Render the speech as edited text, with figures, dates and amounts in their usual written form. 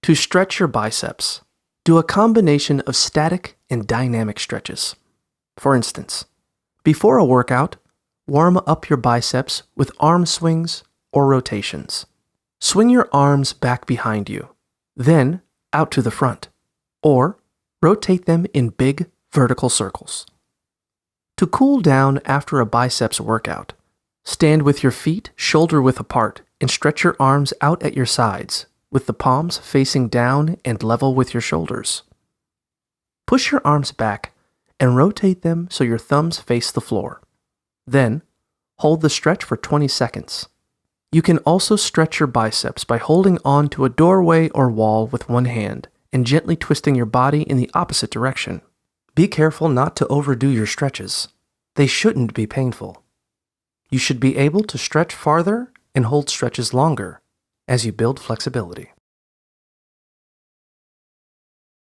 To stretch your biceps, do a combination of static and dynamic stretches. For instance, before a workout, warm up your biceps with arm swings or rotations. Swing your arms back behind you, then out to the front, or rotate them in big vertical circles. To cool down after a biceps workout, stand with your feet shoulder-width apart and stretch your arms out at your sides, with the palms facing down and level with your shoulders. Push your arms back and rotate them so your thumbs face the floor. Then, hold the stretch for 20 seconds. You can also stretch your biceps by holding on to a doorway or wall with one hand and gently twisting your body in the opposite direction. Be careful not to overdo your stretches. They shouldn't be painful. You should be able to stretch farther and hold stretches longer as you build flexibility.